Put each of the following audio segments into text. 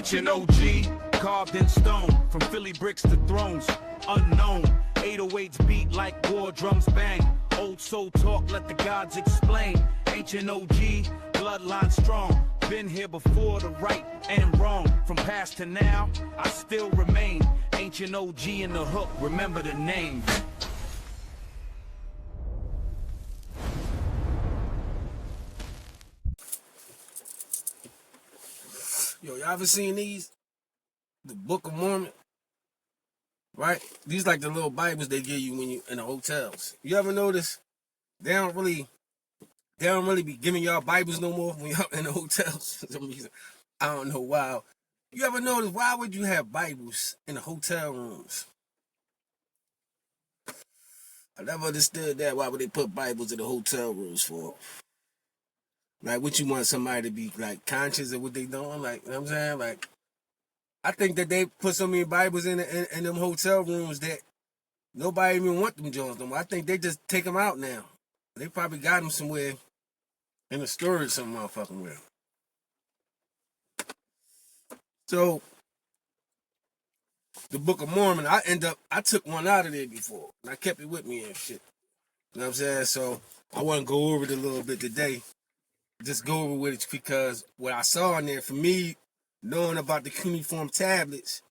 Ancient OG, carved in stone, from Philly bricks to thrones, unknown. 808s beat like war drums bang. Old soul talk, let the gods explain. Ancient OG, bloodline strong. Been here before the right and wrong. From past to now, I still remain. Ancient OG in the hook, remember the name. Yo, y'all ever seen these? The Book of Mormon, right? These like the little Bibles they give you when you in the hotels. You ever notice they don't really be giving y'all Bibles no more when y'all in the hotels for some reason. I don't know why. You ever notice why would you have Bibles in the hotel rooms? I never understood that. Why would they put Bibles in the hotel rooms for? Like, what you want somebody to be like conscious of what they doing? Like, you know what I'm saying? Like, I think that they put so many Bibles in them hotel rooms that nobody even want them Jones no more. I think they just take them out now. They probably got them somewhere in a storage some motherfucking where. So, the Book of Mormon, I took one out of there before, and I kept it with me and shit. You know what I'm saying? So, I want to go over it a little bit today. Just go over with it because what I saw in there, for me, knowing about the cuneiform tablets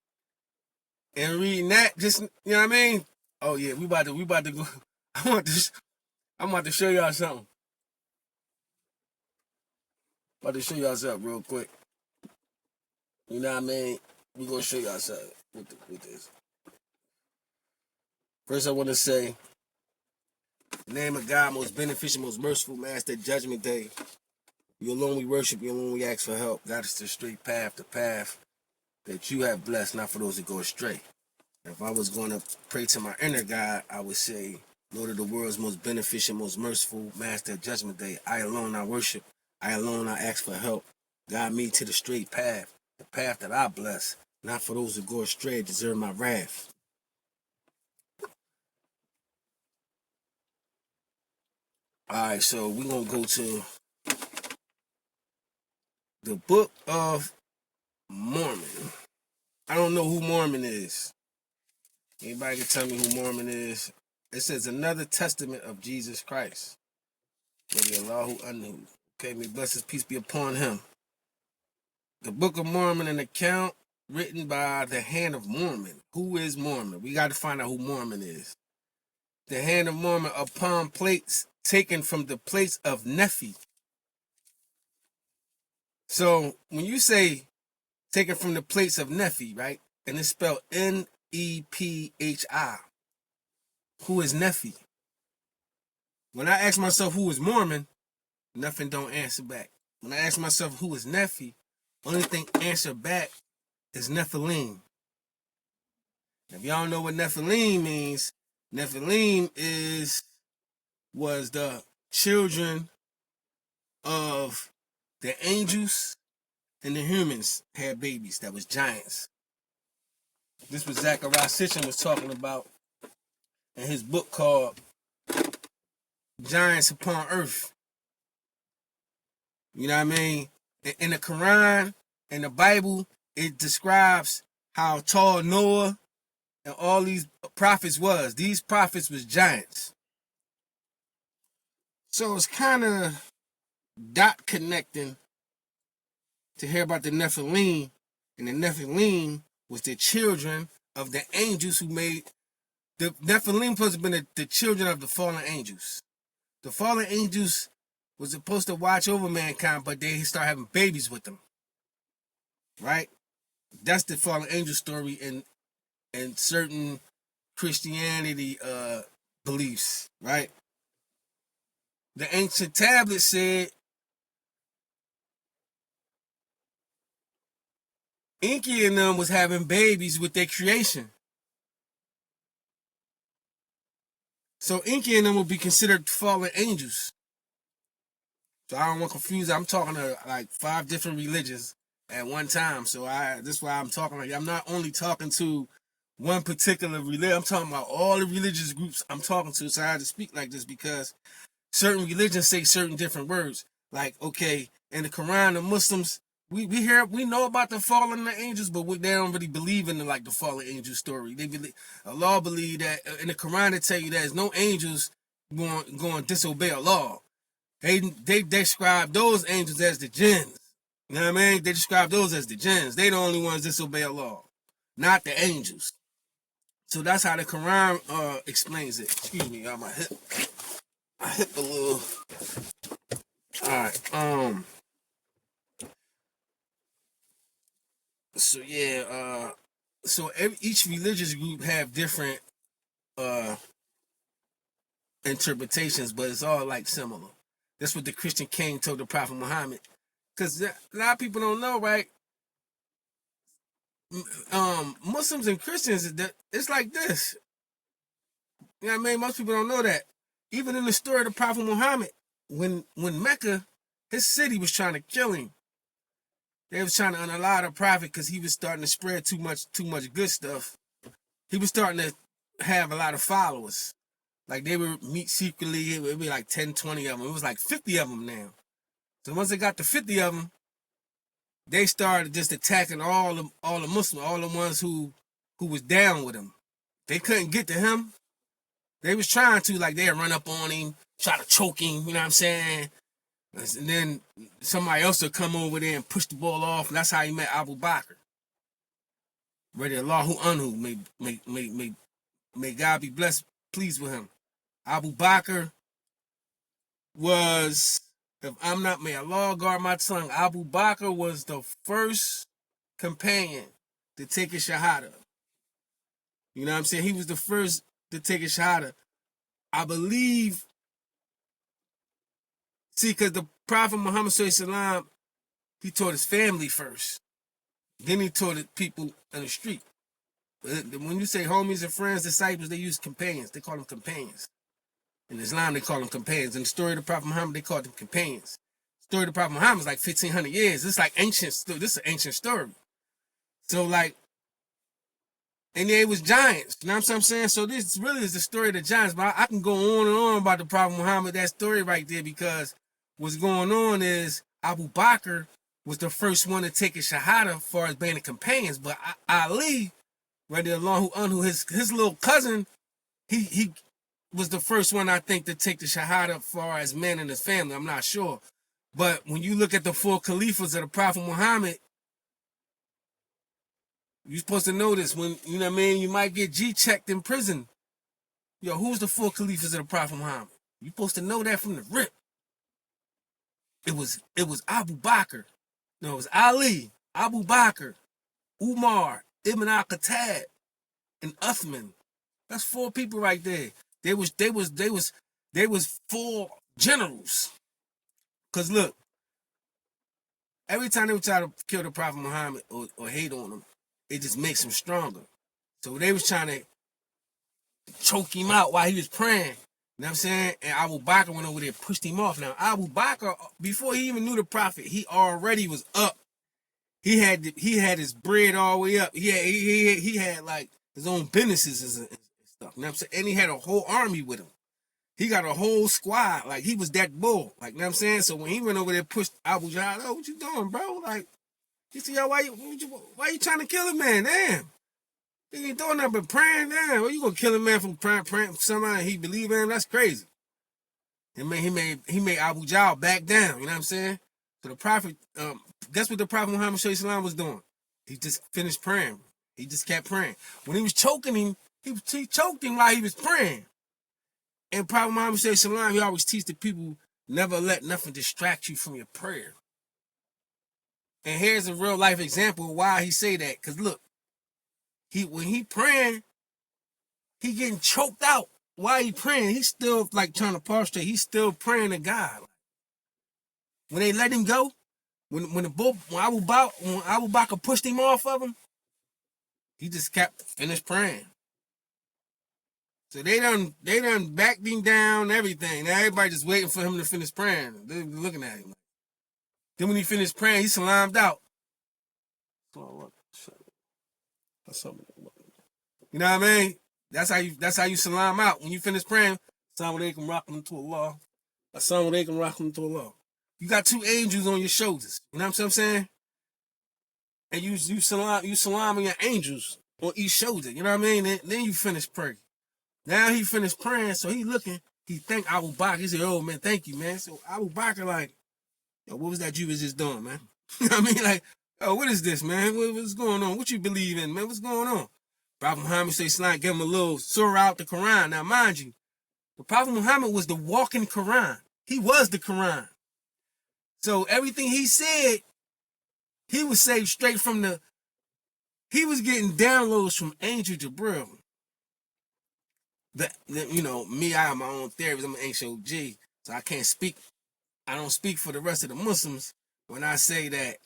and reading that, just, you know what I mean? Oh yeah, we about to go. I'm about to show y'all something. About to show y'all something real quick. You know what I mean? We gonna show y'all something with this. First, I want to say, the name of God, most beneficial, most merciful, Master, Judgment Day. You alone we worship, you alone we ask for help. God is the straight path, the path that you have blessed, not for those that go astray. If I was going to pray to my inner God, I would say, Lord of the world's most beneficial, most merciful, Master, Judgment Day. I alone I worship. I alone I ask for help. Guide me to the straight path, the path that I bless, not for those who go astray, deserve my wrath. Alright, so we're going to go to the Book of Mormon. I don't know who Mormon is. Anybody can tell me who Mormon is? It says another testament of Jesus Christ. Maybe Allahu Anhu. Okay, may blessings, peace be upon him. The Book of Mormon, an account written by the hand of Mormon. Who is Mormon? We got to find out who Mormon is. The hand of Mormon upon plates taken from the plates of Nephi. So when you say taken from the plates of Nephi, right? And it's spelled Nephi. Who is Nephi? When I ask myself who is Mormon, nothing don't answer back. When I ask myself who is Nephi, only thing answer back is Nephilim. If y'all know what Nephilim means, Nephilim was the children of the angels and the humans had babies that was giants. This was Zachariah Sitchin was talking about in his book called Giants Upon Earth. You know what I mean? In the Quran and the Bible, it describes how tall Noah and all these prophets was. These prophets was giants. So it's kind of dot connecting to hear about the Nephilim. And the Nephilim was the children of the angels who made... The Nephilim supposed to have been the children of the fallen angels. The fallen angels was supposed to watch over mankind, but they start having babies with them. Right? That's the fallen angel story in certain Christianity beliefs, right? The ancient tablet said Enki and them was having babies with their creation. So Enki and them will be considered fallen angels. So I don't want to confuse. I'm talking to like 5 different religions at one time. So this is why I'm talking like I'm not only talking to one particular religion. I'm talking about all the religious groups I'm talking to. So I have to speak like this because certain religions say certain different words. Like, okay, in the Quran, the Muslims we know about the fallen angels, but they don't really believe in the fallen angel story. They believe Allah believe that in the Quran they tell you there's no angels going to disobey Allah. They describe those angels as the jinns. You know what I mean? They describe those as the jinns. They the only ones disobey Allah, not the angels. So that's how the Quran explains it. Excuse me, y'all, my hip a little. All right. So yeah. So each religious group have different interpretations, but it's all like similar. That's what the Christian king told the Prophet Muhammad. Because a lot of people don't know, right? Muslims and Christians, it's like this. You know what I mean? Most people don't know that. Even in the story of the Prophet Muhammad, when Mecca, his city was trying to kill him. They was trying to unallow the Prophet because he was starting to spread too much good stuff. He was starting to have a lot of followers. Like they would meet secretly. It would be like 10, 20 of them. It was like 50 of them now. So once they got to 50 of them, they started just attacking all the Muslims, all the ones who was down with him. They couldn't get to him. They was trying to, like, they'd run up on him, try to choke him, you know what I'm saying? And then somebody else would come over there and push the ball off, and that's how he met Abu Bakr. Radiallahu anhu, may God be blessed, pleased with him. Abu Bakr was, may Allah guard my tongue, Abu Bakr was the first companion to take a shahada. You know what I'm saying? He was the first to take a shahada. I believe, because the Prophet Muhammad SAW, he taught his family first. Then he taught it people on the street. When you say homies and friends, disciples, they use companions. They call them companions. In Islam, they call them companions. In the story of the Prophet Muhammad, they called them companions. The story of the Prophet Muhammad is like 1,500 years. It's like ancient. This is an ancient story. So like, and it was giants. You know what I'm saying? So this really is the story of the giants. But I can go on and on about the Prophet Muhammad, that story right there, because what's going on is Abu Bakr was the first one to take a shahada as far as being the companions. But Ali, radiallahu anhu, his little cousin, he was the first one, I think, to take the shahada as far as men in his family. I'm not sure. But when you look at the four caliphs of the Prophet Muhammad, you're supposed to know this. When, you know what I mean, you might get G-checked in prison. Yo, who's the four caliphs of the Prophet Muhammad? You're supposed to know that from the rip. It was Abu Bakr. No, it was Ali, Abu Bakr, Umar, Ibn al-Khattab, and Uthman. That's four people right there. They was four generals. Cause look, every time they would try to kill the Prophet Muhammad or hate on him, it just makes him stronger. So they was trying to choke him out while he was praying. You know what I'm saying? And Abu Bakr went over there and pushed him off. Now, Abu Bakr, before he even knew the Prophet, he already was up. He had his bread all the way up. He had like his own businesses and stuff. You know what I'm saying? And he had a whole army with him. He got a whole squad. Like, he was that bull. Like, you know what I'm saying? So when he went over there and pushed Abu Jahl, oh, what you doing, bro? Like, he said, yo, why you trying to kill a man? Damn. He ain't doing nothing but praying. Damn. Well, you gonna kill a man from praying for somebody he believe in? That's crazy. He made Abu Jahl back down. You know what I'm saying? So the Prophet, that's what the Prophet Muhammad SAW was doing. He just finished praying. He just kept praying. When he was choking him, he choked him while he was praying. And Prophet Muhammad SAW, he always teach the people, never let nothing distract you from your prayer. And here's a real life example of why he say that. Because look, when he praying, he getting choked out while he praying. He's still like trying to prostrate. He's still praying to God. When they let him go, when Abu Bakr pushed him off of him, he just finished praying. So they done backed him down, everything. Now everybody just waiting for him to finish praying. They're looking at him. Then when he finished praying, he salamed out. You know what I mean? That's how you salam out. When you finish praying, Assalamu alaikum rahmatullah. Assalamu alaikum rahmatullah. You got two angels on your shoulders. You know what I'm saying? and you salaming your angels on each shoulder. You know what I mean? And then you finish praying. Now he finished praying, so he looking. He thanked Abu Bakr. He said, "Oh man, thank you, man." So Abu Bakr like, "Yo, what was that you was just doing, man?" You know what I mean? Like, "Oh, what is this, man? What's going on? What you believe in, man? What's going on?" Prophet Muhammad say, "Slime, give him a little surah out the Quran." Now, mind you, the Prophet Muhammad was the walking Quran. He was the Quran. So everything he said, he was saved straight from the. He was getting downloads from Angel Jabril. Me, I have my own theories. I'm an ancient OG, so I can't speak. I don't speak for the rest of the Muslims when I say that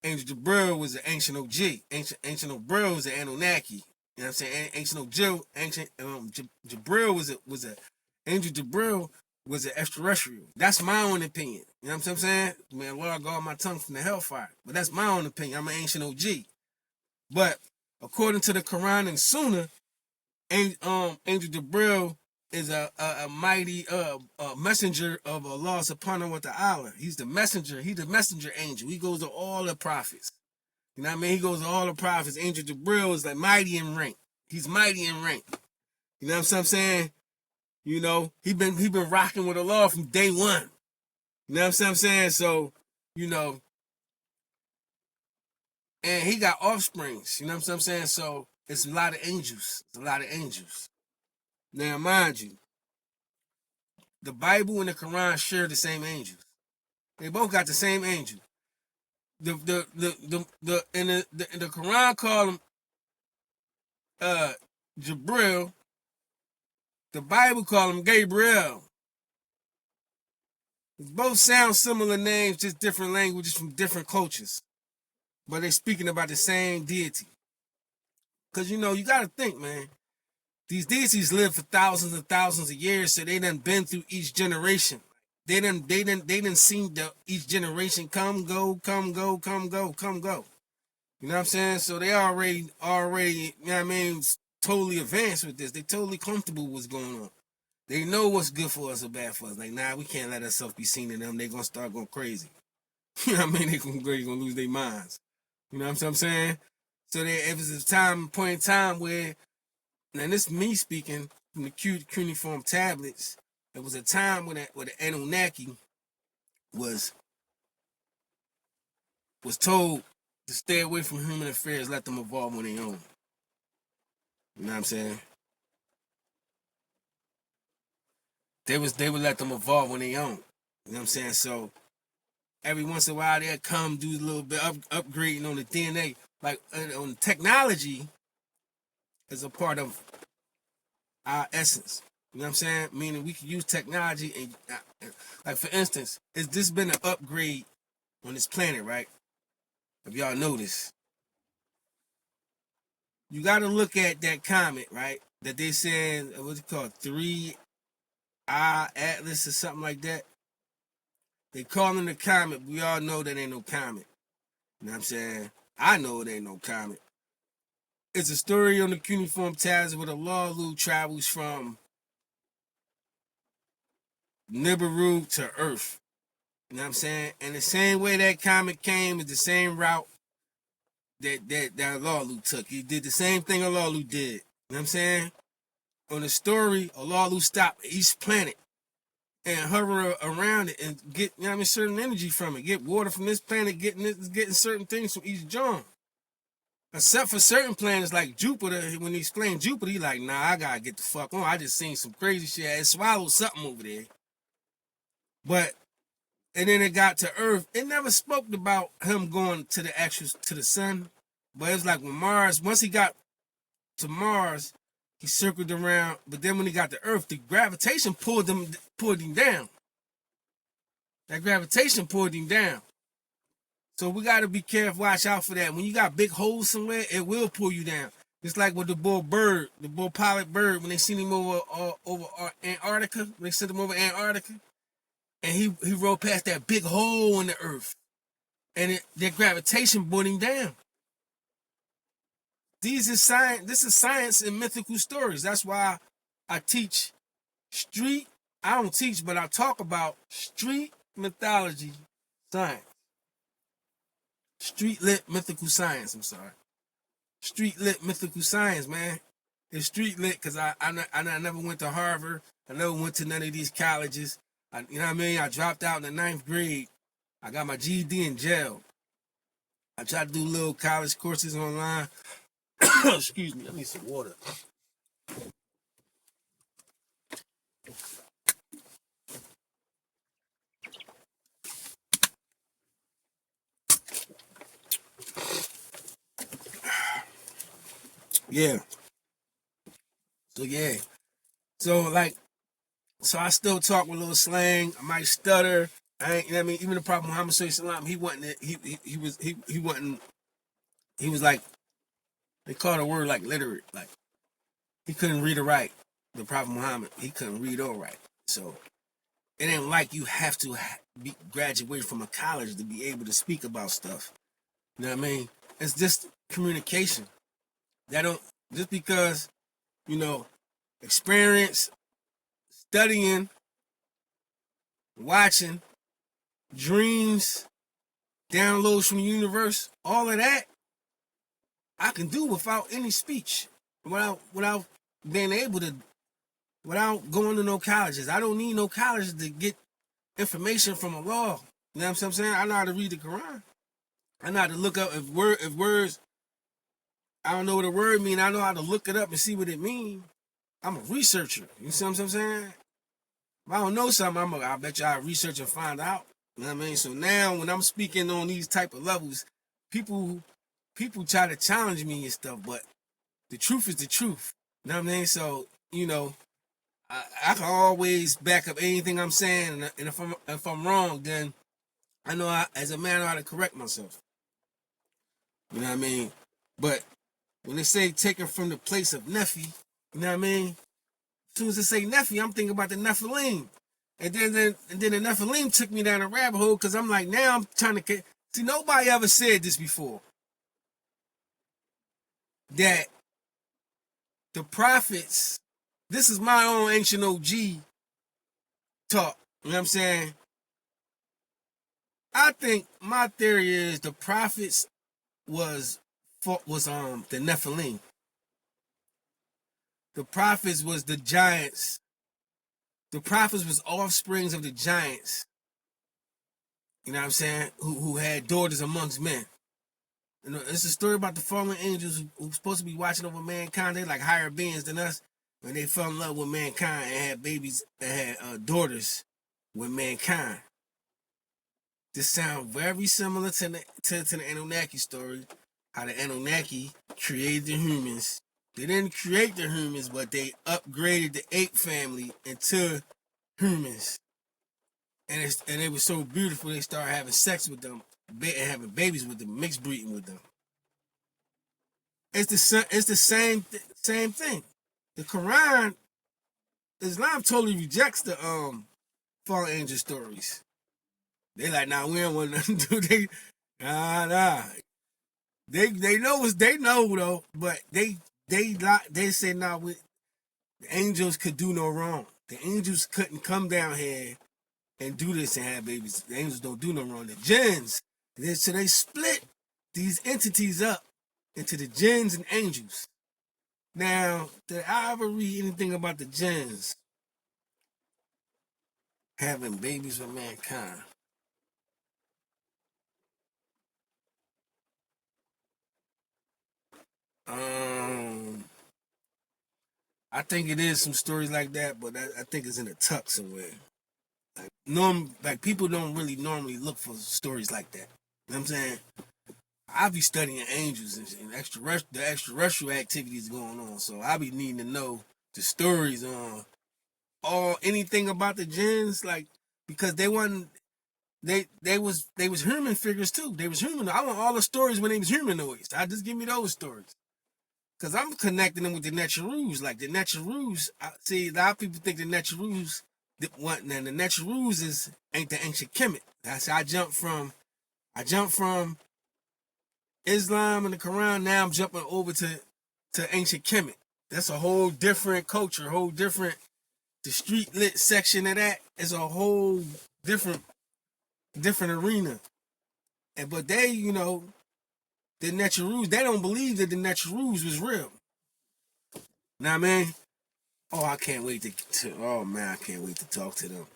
Angel Jabril was an ancient OG. Ancient Jabril was an Anunnaki. You know what I'm saying? Jabril was a Angel Jabril was an extraterrestrial. That's my own opinion. You know what I'm saying? Man, Lord guard my tongue from the hellfire. But that's my own opinion. I'm an ancient OG. But according to the Quran and Sunnah, Angel Jabril is a mighty messenger of Allah subhanahu wa ta'ala. He's the messenger. He's the messenger angel. He goes to all the prophets. You know what I mean? He goes to all the prophets. Angel Jabril is like mighty in rank. He's mighty in rank. You know what I'm saying? You know, he been rocking with Allah from day one. You know what I'm saying? So, you know, and he got offsprings. You know what I'm saying? So it's a lot of angels. It's a lot of angels. Now, mind you, the Bible and the Quran share the same angels. They both got the same angel. The Quran call him Jabril. The Bible call him Gabriel. Both sound similar names, just different languages from different cultures. But they're speaking about the same deity. Because, you know, you got to think, man. These deities live for thousands and thousands of years, so they done been through each generation. They done seen each generation come, go, come, go, come, go, come, go. You know what I'm saying? So they already, you know what I mean, totally advanced with this. They totally comfortable with what's going on. They know what's good for us or bad for us. Like, nah, we can't let ourselves be seen in them. They're going to start going crazy. You know what I mean? They're going to lose their minds. You know what I'm saying? So if it's a point in time where, and this is me speaking from the cuneiform tablets, there was a time when the Anunnaki was told to stay away from human affairs, let them evolve on their own. You know what I'm saying? They would let them evolve on their own. You know what I'm saying? So every once in a while they'll come do a little bit upgrading on the DNA. Like on technology is a part of our essence. You know what I'm saying? Meaning we can use technology and like for instance, has this been an upgrade on this planet, right? If y'all notice, you got to look at that comet, right? That they saying what's it called, 3I Atlas or something like that. They calling the comet. We all know that ain't no comet. You know what I'm saying? I know it ain't no comet. It's a story on the cuneiform tablets where the Lalu travels from Nibiru to Earth. You know what I'm saying? And the same way that comet came is the same route that Lalu took. He did the same thing Lalu did. You know what I'm saying? On the story, Lalu stopped each planet and hover around it and get, you know what I mean, certain energy from it. Get water from this planet, getting certain things from each John. Except for certain planets like Jupiter, when he explained Jupiter, he like, nah, I gotta get the fuck on. I just seen some crazy shit. It swallowed something over there. But, and then it got to Earth. It never spoke about him going to the sun. But it was like when Mars, once he got to Mars, he circled around. But then when he got to Earth, the gravitation pulled him down. That gravitation pulled him down. So we got to be careful, watch out for that. When you got big holes somewhere, it will pull you down. It's like with the bull pilot bird, when they seen him over Antarctica, when they sent him over Antarctica, and he rode past that big hole in the earth, and that gravitation pulled him down. This is science and mythical stories. That's why I teach I don't teach, but I talk about street mythology science. Street lit mythical science. I'm sorry. Street lit mythical science, man. It's street lit because I never went to Harvard. I never went to none of these colleges. You know what I mean? I dropped out in the ninth grade. I got my GED in jail. I tried to do little college courses online. Excuse me, I need some water. Yeah. So I still talk with a little slang. I might stutter. I ain't, you know what I mean? Even the Prophet Muhammad Sallallahu he wasn't, he was like, they call the word like literate. Like, he couldn't read or write. The Prophet Muhammad, he couldn't read or write. So it ain't like you have to graduate from a college to be able to speak about stuff. You know what I mean? It's just communication. Just because, experience, studying, watching, dreams, downloads from the universe, all of that, I can do without any speech, without being able to, without going to no colleges. I don't need no colleges to get information from Allah. You know what I'm saying? I know how to read the Quran. I know how to look up if words, I don't know what a word mean. I know how to look it up and see what it means. I'm a researcher. You see what I'm saying? If I don't know something, I bet you I'll research and find out. You know what I mean? So now when I'm speaking on these type of levels, people try to challenge me and stuff, but the truth is the truth. You know what I mean? So, I can always back up anything I'm saying, and if I'm wrong, then I know as a man I know how to correct myself. You know what I mean? But when they say taken from the place of Nephi, you know what I mean? As soon as they say Nephi, I'm thinking about the Nephilim. And then the Nephilim took me down a rabbit hole because I'm like, now I'm trying to see, nobody ever said this before. That the prophets, this is my own ancient OG talk. You know what I'm saying? I think my theory is the prophets was the Nephilim. The prophets was the giants. The prophets was offsprings of the giants. You know what I'm saying? Who had daughters amongst men. It's a story about the fallen angels who supposed to be watching over mankind. They like higher beings than us. When they fell in love with mankind and had babies and had daughters with mankind. This sounds very similar to the Anunnaki story. How the Anunnaki created the humans. They didn't create the humans, but they upgraded the ape family into humans. And it was so beautiful, they started having sex with them and having babies with them, mixed breeding with them. It's the same thing. The Quran, Islam totally rejects the fallen angel stories. They like, nah, we don't want nothing to do. Nah. They know what they know though, but they say nah, the angels could do no wrong. The angels couldn't come down here and do this and have babies. The angels don't do no wrong. The jinns, so they split these entities up into the jinns and angels. Now, did I ever read anything about the jinns having babies with mankind? I think it is some stories like that, but I think it's in a tuck somewhere. Like people don't really normally look for stories like that. You know what I'm saying? I be studying angels and the extraterrestrial activities going on, so I be needing to know the stories on anything about the jinns, like because they wasn't they was human figures too. They was human. I want all the stories when they was humanoids. Just give me those stories. Cause I'm connecting them with the Netcharoos. Like the Netcharoos, see a lot of people think the Netcharoos the Netcharoos ain't the ancient Kemet. That's how I jumped from Islam and the Quran. Now I'm jumping over to ancient Kemet. That's a whole different culture, whole different. The street lit section of that is a whole different arena. But they, the Necharu's, they don't believe that the Necharu's was real. Now, man, I can't wait I can't wait to talk to them.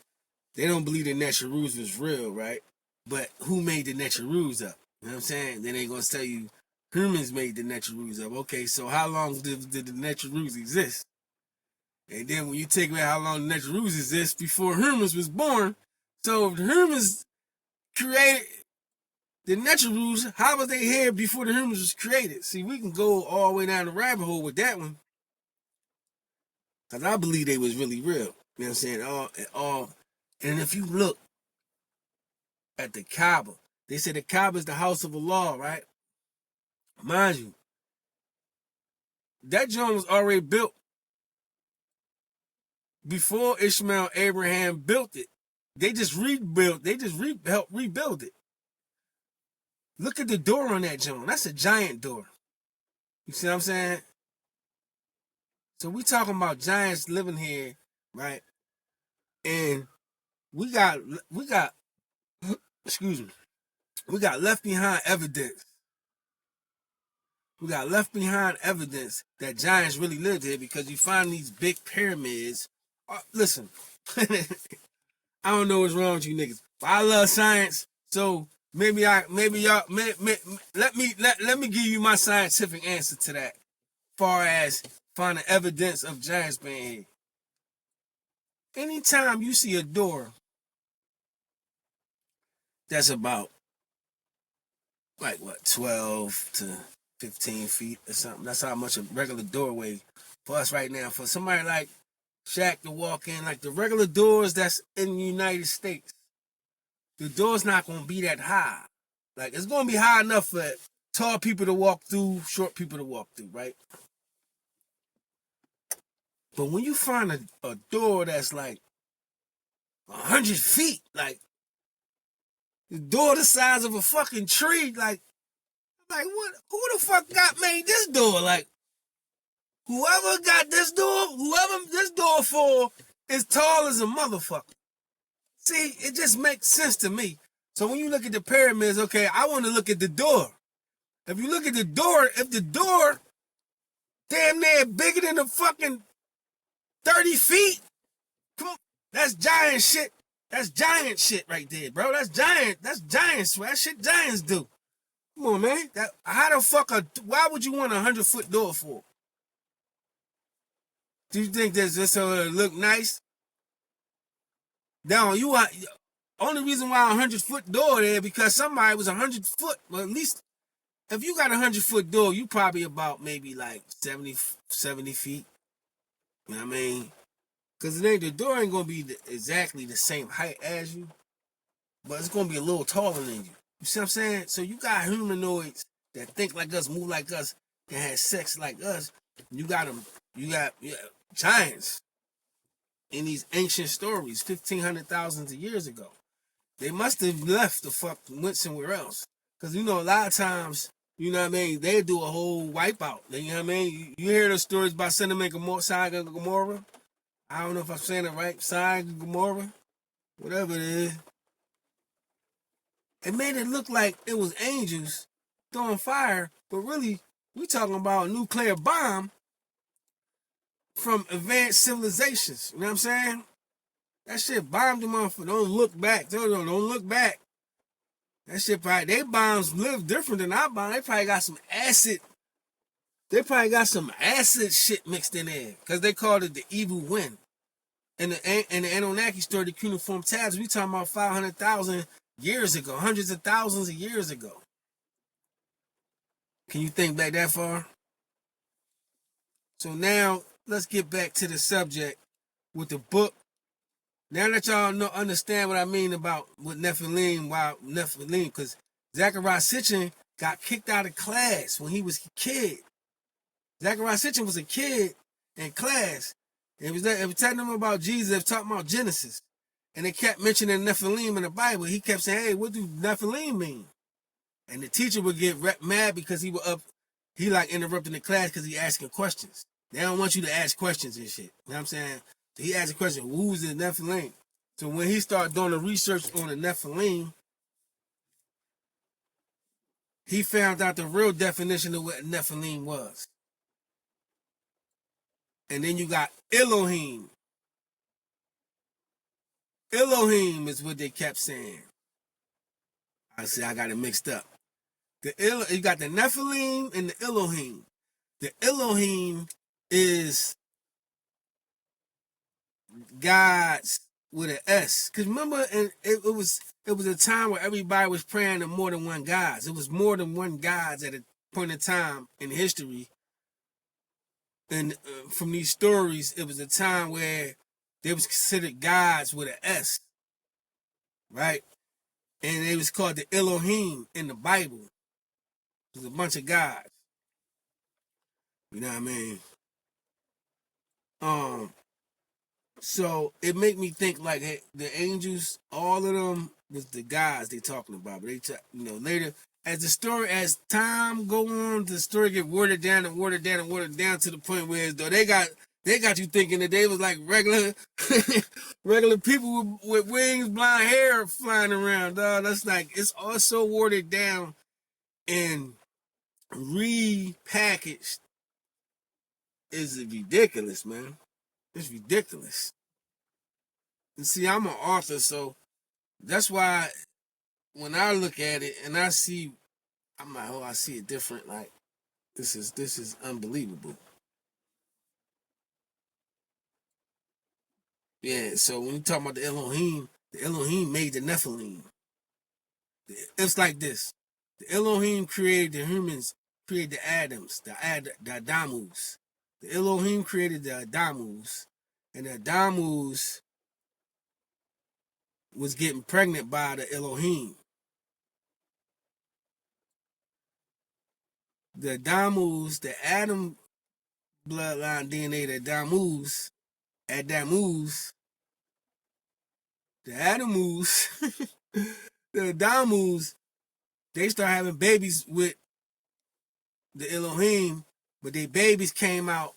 They don't believe the Necharu's was real, right? But who made the Necharu's up? You know what I'm saying? Then they gonna tell you humans made the Necharu's up. Okay, so how long did the Necharu's exist? And then when you take away how long the Necharu's exist before humans was born, so if the humans created the Necharu's, how was they here before the humans was created? See, we can go all the way down the rabbit hole with that one. Because I believe they was really real. You know what I'm saying? And if you look at the Kaaba, they say the Kaaba is the house of Allah, right? Mind you, that joint was already built before Ishmael Abraham built it. They just helped rebuild it. Look at the door on that joint. That's a giant door. You see what I'm saying? So we talking about giants living here, right? And we got excuse me, we got left behind evidence. We got left behind evidence that giants really lived here because you find these big pyramids. Listen, I don't know what's wrong with you niggas, but I love science. So maybe y'all, let me give you my scientific answer to that. Far as finding evidence of giants being here. Anytime you see a door that's about 12 to 15 feet or something. That's how much a regular doorway for us right now. For somebody like Shaq to walk in, like the regular doors that's in the United States, the door's not going to be that high. Like, it's going to be high enough for tall people to walk through, short people to walk through, right? But when you find a door that's like 100 feet, like the door the size of a fucking tree, like what? Who the fuck made this door? Like, whoever got this door, whoever this door for is tall as a motherfucker. See, it just makes sense to me. So when you look at the pyramids, okay, I want to look at the door. If you look at the door, if the door damn near bigger than the fucking 30 feet, come on, that's giant shit. That's giant shit right there, bro. That's giant. That's giants. That shit giants do. Come on, man. Why would you want a 100-foot door for? Do you think that's just so it look nice? Now, only reason why a 100-foot door there because somebody was 100 foot. Well, at least if you got a 100-foot door, you probably about maybe like 70 feet. You know what I mean? Because the door ain't going to be exactly the same height as you, but it's going to be a little taller than you. You see what I'm saying? So you got humanoids that think like us, move like us, that have sex like us. You got giants in these ancient stories, 1,500 years ago. They must have left the fuck, went somewhere else. Because, a lot of times, you know what I mean, they do a whole wipeout. You know what I mean? You hear those stories about Sodom and Gomorrah? I don't know if I'm saying it right. Sodom and Gomorrah? Whatever it is. It made it look like it was angels throwing fire, but really, we talking about a nuclear bomb from advanced civilizations. You know what I'm saying? That shit bombed them off. Don't look back. Don't look back. That shit probably, they bombs live different than our bomb. They probably got some acid. They probably got some acid shit mixed in there. Because they called it the evil wind. In the Anunnaki story, the cuneiform tabs, we talking about 500,000 years ago. Hundreds of thousands of years ago. Can you think back that far? So now, let's get back to the subject with the book. Now that y'all understand what I mean about with Nephilim, because Zachariah Sitchin got kicked out of class when he was a kid. Zachariah Sitchin was a kid in class. It was telling them about Jesus, talking about Genesis. And they kept mentioning Nephilim in the Bible. He kept saying, hey, what do Nephilim mean? And the teacher would get mad because he interrupting the class because he asking questions. They don't want you to ask questions and shit. You know what I'm saying? So he asked a question, who's the Nephilim? So when he started doing the research on the Nephilim, he found out the real definition of what Nephilim was. And then you got Elohim. Elohim is what they kept saying. I see, I got it mixed up. You got the Nephilim and the Elohim. The Elohim is gods with an S. Because remember, it was a time where everybody was praying to more than one gods. It was more than one gods at a point in time in history. And from these stories, it was a time where they was considered gods with an S, right? And it was called the Elohim in the Bible. It was a bunch of gods. You know what I mean? So it make me think like, hey, the angels, all of them was the gods they talking about. But later, as time go on, the story get watered down and watered down and watered down to the point where though they got you thinking that they was like regular people with wings, blonde hair flying around. That's like, it's also watered down and repackaged. Is ridiculous, man. It's ridiculous. And see, I'm an author, so that's why when I look at it and I see, I'm like, oh, I see it different. Like, this is unbelievable. Yeah, so when you talk about the Elohim made the Nephilim. It's like this. The Elohim created the humans, created the Adams, the Adamus. The Elohim created the Adamus, and the Adamus was getting pregnant by the Elohim. The Adamus, the Adam bloodline DNA, the Adamus, the Adamus, they start having babies with the Elohim, but their babies came out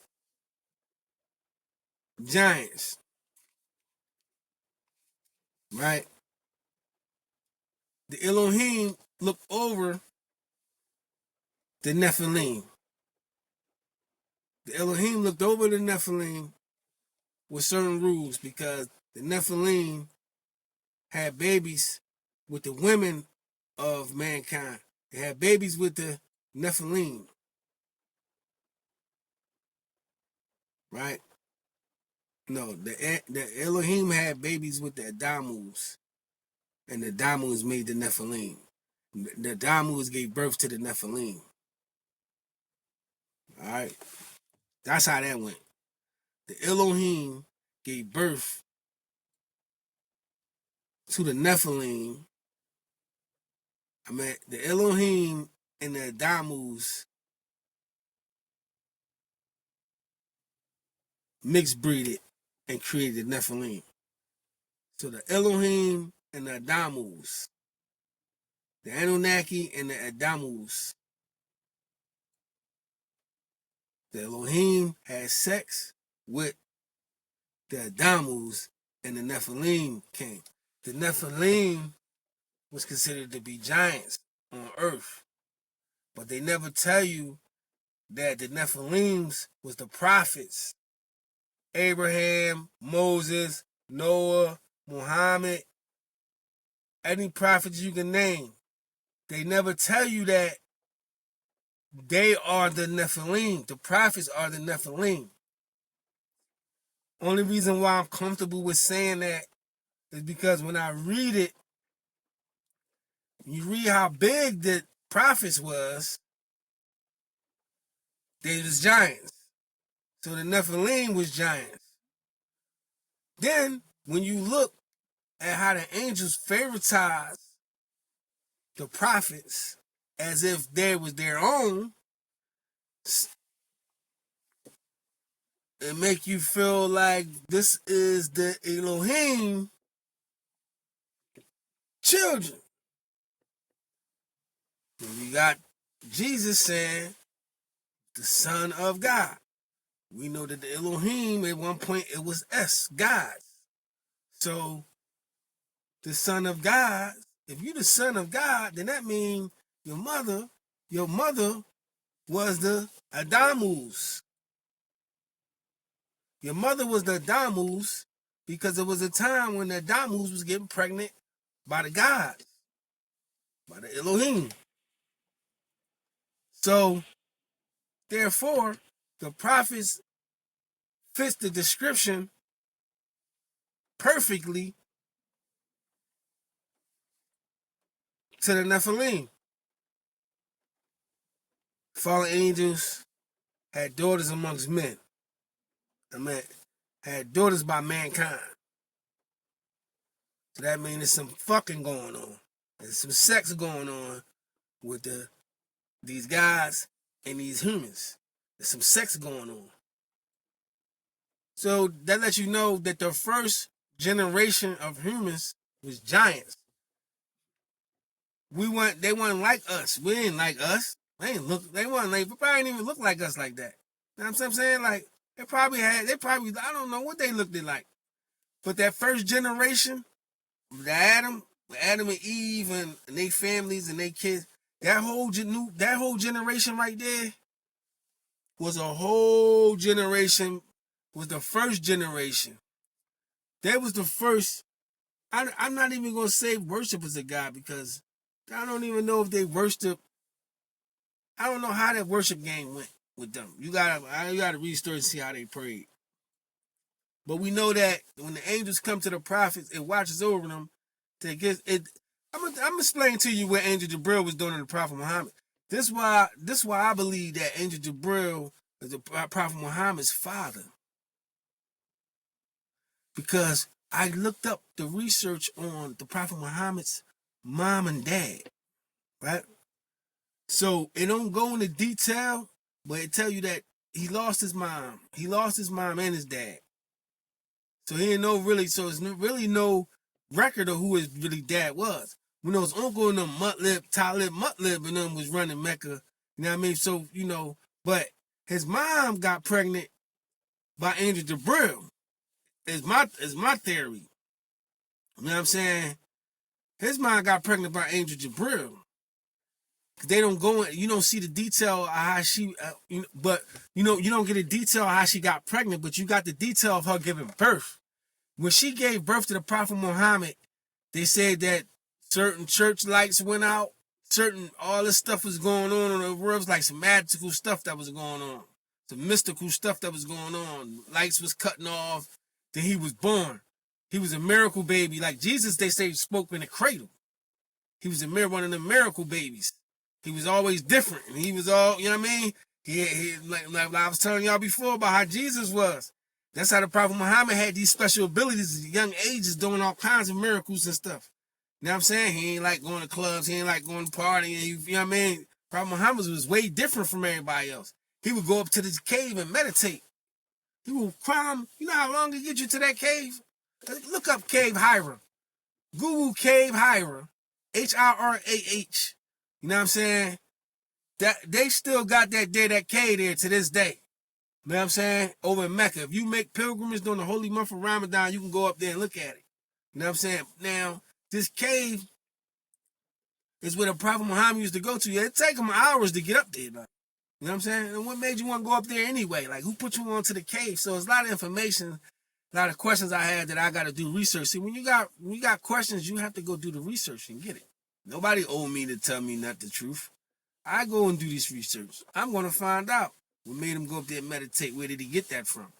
giants, right? The Elohim looked over the Nephilim. The Elohim looked over the Nephilim with certain rules because the Nephilim had babies with the women of mankind. They had babies with the Nephilim, right? No, the Elohim had babies with the Adamus, and the Adamus made the Nephilim. The Adamus gave birth to the Nephilim. All right, that's how that went. The Elohim gave birth to the Nephilim. I mean, the Elohim and the Adamus mixed breeded and created the Nephilim. So the Elohim and the Adamus, the Anunnaki and the Adamus, the Elohim had sex with the Adamus and the Nephilim came. The Nephilim was considered to be giants on earth, but they never tell you that the Nephilims was the prophets. Abraham, Moses, Noah, Muhammad, any prophets you can name. They never tell you that they are the Nephilim. The prophets are the Nephilim. Only reason why I'm comfortable with saying that is because when I read it, you read how big the prophets was, they was giants. So the Nephilim was giants. Then, when you look at how the angels favoritize the prophets as if they was their own, it make you feel like this is the Elohim children. And you got Jesus saying, the Son of God. We know that the Elohim, at one point, it was God. So, the Son of God, if you're the Son of God, then that means your mother Your mother was the Adamus. Your mother was the Adamus because there was a time when the Adamus was getting pregnant by the gods, by the Elohim. So, therefore, the prophets fits the description perfectly to the Nephilim. Fallen angels had daughters amongst men. Had daughters by mankind. So that means there's some fucking going on. There's some sex going on with these guys and these humans. There's some sex going on. So that lets you know that the first generation of humans was giants. They weren't like us. We ain't like us. They probably didn't even look like us like that. You know what I'm saying? Like, I don't know what they looked like. But that first generation, Adam and Eve and their families and their kids, that whole generation right there was a whole generation, was the first generation. That was the first. I'm not even going to say worshipers of God because I don't even know if they worship. I don't know how that worship game went with them. You gotta read stories and see how they prayed. But we know that when the angels come to the prophets, it watches over them. I'm gonna explain to you what Angel Jabril was doing to the Prophet Muhammad. This why I believe that Angel Jabril is the Prophet Muhammad's father. Because I looked up the research on the Prophet Muhammad's mom and dad, right? So it don't go into detail, but it tell you that he lost his mom. He lost his mom and his dad. So he didn't know really, so there's really no record of who his really dad was. When his uncle and them Talib Mutlib and them was running Mecca, you know what I mean? So, but his mom got pregnant by Angel Jabril. Is my theory. You know what I'm saying? His mom got pregnant by Angel Jabril. They don't go in, you don't see the detail of how she, you don't get a detail of how she got pregnant, but you got the detail of her giving birth. When she gave birth to the Prophet Muhammad, they said that certain church lights went out, all this stuff was going on in the world. It was like some magical stuff that was going on, some mystical stuff that was going on. Lights was cutting off. Then he was born. He was a miracle baby. Like Jesus, they say, spoke in a cradle. He was one of the miracle babies. He was always different. And he was all, you know what I mean? Like I was telling y'all before about how Jesus was. That's how the Prophet Muhammad had these special abilities at young ages, doing all kinds of miracles and stuff. You know what I'm saying? He ain't like going to clubs. He ain't like going to partying. You know what I mean? Prophet Muhammad was way different from everybody else. He would go up to this cave and meditate. He would climb. You know how long it get you to that cave? Look up Cave Hira. Google Cave Hira. Hirah. You know what I'm saying? That they still got that cave there to this day. You know what I'm saying? Over in Mecca. If you make pilgrimage during the holy month of Ramadan, you can go up there and look at it. You know what I'm saying? Now, this cave is where the Prophet Muhammad used to go to. It take him hours to get up there. Like, you know what I'm saying? And what made you want to go up there anyway? Like, who put you onto the cave? So it's a lot of information, a lot of questions I had that I got to do research. See, when you got questions, you have to go do the research and get it. Nobody owed me to tell me not the truth. I go and do this research. I'm going to find out what made him go up there and meditate. Where did he get that from?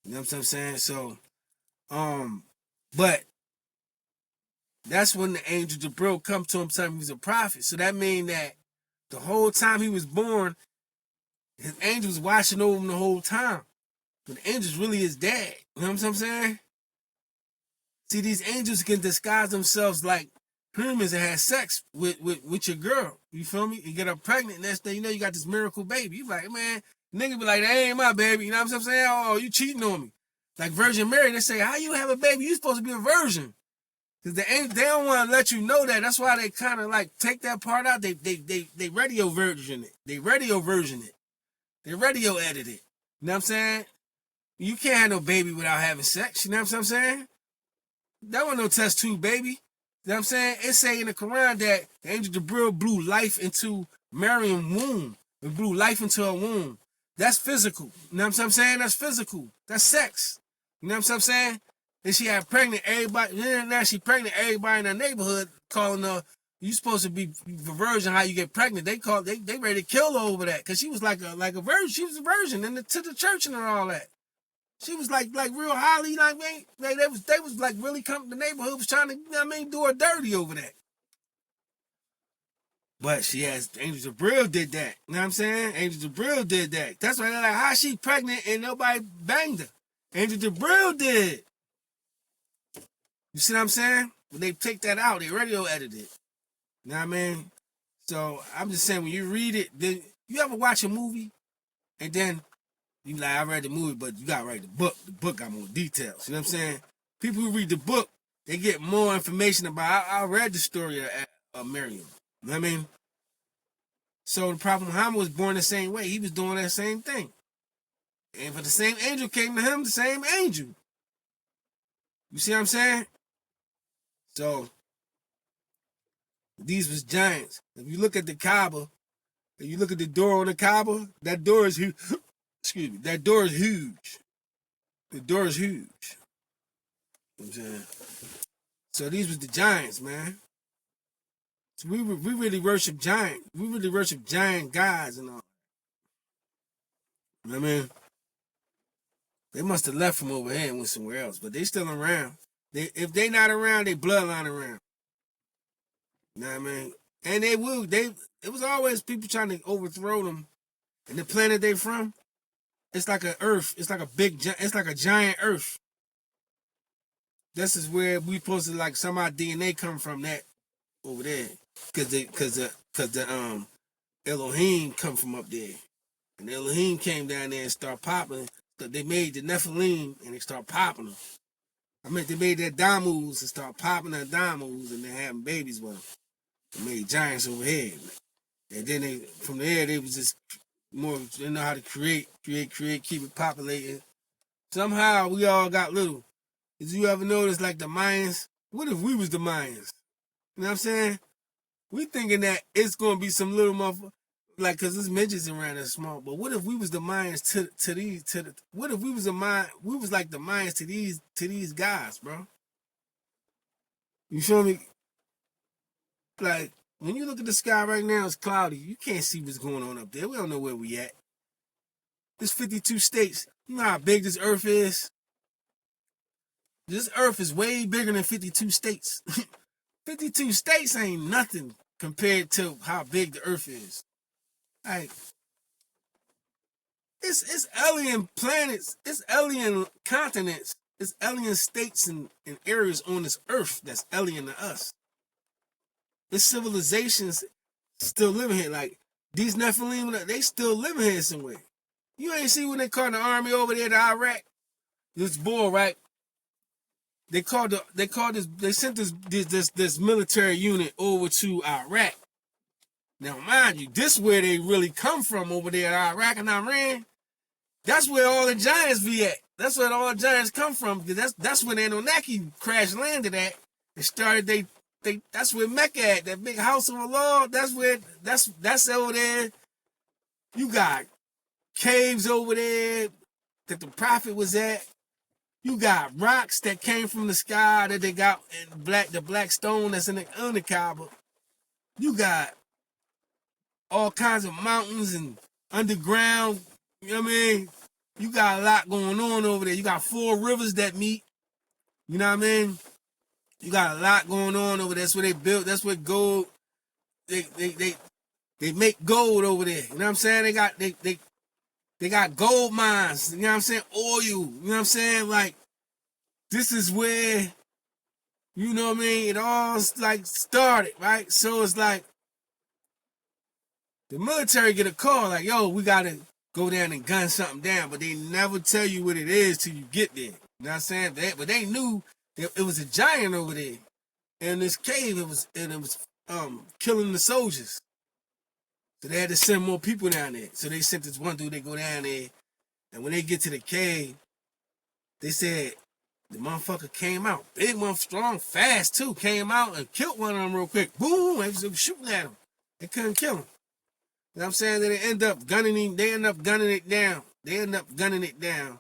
You know what I'm saying? So, but that's when the angel Jabril come to him telling him he's a prophet. So that means that the whole time he was born, his angel was watching over him the whole time. But the angel's really his dad. You know what I'm saying? See, these angels can disguise themselves like humans and have sex with your girl. You feel me? You get her pregnant, and next thing you know, you got this miracle baby. You like, man, nigga be like, that ain't my baby. You know what I'm saying? Oh, you cheating on me. Like Virgin Mary, they say, how you have a baby? You supposed to be a virgin. Because they don't want to let you know that. That's why they kind of like take that part out. They radio version it. They radio version it. They radio edit it. You know what I'm saying? You can't have no baby without having sex. You know what I'm saying? That wasn't no test tube baby. You know what I'm saying? It say in the Quran that the angel Jabril blew life into Miriam's womb. It blew life into her womb. That's physical. You know what I'm saying? That's physical. That's sex. You know what I'm saying? And she had pregnant everybody. Now she pregnant everybody in her neighborhood, calling her, you supposed to be the virgin, how you get pregnant. They ready to kill her over that. Cause she was like a virgin. She was a virgin to the church and all that. She was like real highly, they was like really coming, the neighborhood was trying to, you know what I mean, do her dirty over that. But she has, Angel Jabril did that. You know what I'm saying? Angel Jabril did that. That's why they're like, how she pregnant and nobody banged her? Angel Jabril did. You see what I'm saying? When they take that out, they radio edit it. You know what I mean? So I'm just saying, when you read it, then you ever watch a movie and then you like, I read the movie, but you gotta write the book. The book got more details. You know what I'm saying? People who read the book, they get more information about. I read the story of Miriam. You know what I mean? So the Prophet Muhammad was born the same way. He was doing that same thing. And for the same angel came to him, the same angel. You see what I'm saying? So these was giants. If you look at the Kaaba, if you look at the door on the Kaaba, that door is huge. Excuse me. That door is huge. The door is huge. You know what I'm saying? So these was the giants, man. So we really worship giant. We really worship giant gods and all. You know what I mean? They must have left from over here and went somewhere else, but they still around. If they not around, they bloodline around. You know what I mean? And they will. It was always people trying to overthrow them. And the planet they from, it's like an Earth. It's like it's like a giant Earth. This is where we supposed to, like, some of our DNA come from, that over there. Cause the Elohim come from up there. And the Elohim came down there and started popping. They made the Nephilim and they started popping them. I mean, they made their Damus and started popping their Damus and they having babies with them. They made giants over here. And then from there, they was just more, they know how to create, keep it populating. Somehow we all got little. Did you ever notice, like, the Mayans? What if we was the Mayans? You know what I'm saying? We thinking that it's going to be some little motherfucker, like, because there's midgets around that small. But what if we was the Mayans what if we was we was like the Mayans to these guys, bro? You feel me? Like, when you look at the sky right now, it's cloudy. You can't see what's going on up there. We don't know where we at. There's 52 states. You know how big this earth is? This earth is way bigger than 52 states. 52 states ain't nothing compared to how big the earth is. Like, it's alien planets, it's alien continents, it's alien states and areas on this earth that's alien to us. There's civilizations still living here. Like, these Nephilim, they still living here somewhere. You ain't see when they called the army over there to Iraq? This bull, right? They sent this military unit over to Iraq. Now, mind you, this is where they really come from over there in Iraq and Iran. That's where all the giants be at. That's where all the giants come from, because that's where the Anunnaki crash landed at. They started that's where Mecca at, that big house of Allah. That's over there. You got caves over there that the prophet was at. You got rocks that came from the sky that they got in the black stone that's in the Kaaba. You got all kinds of mountains and underground. You know what I mean? You got a lot going on over there. You got 4 rivers that meet. You know what I mean? You got a lot going on over there. That's where they built. That's where gold. They make gold over there. You know what I'm saying? They got gold mines. You know what I'm saying? Oil. You know what I'm saying? Like, this is where, you know what I mean, it all, like, started, right? So it's like, the military get a call, like, yo, we got to go down and gun something down, but they never tell you what it is till you get there. You know what I'm saying? But they knew it was a giant over there. And in this cave, it was killing the soldiers. So they had to send more people down there. So they sent this one dude, they go down there, and when they get to the cave, they said, the motherfucker came out. Big one, strong, fast too. Came out and killed one of them real quick. Boom! They was shooting at him. They couldn't kill him. You know what I'm saying? Then they end up gunning him. They end up gunning it down. They end up gunning it down.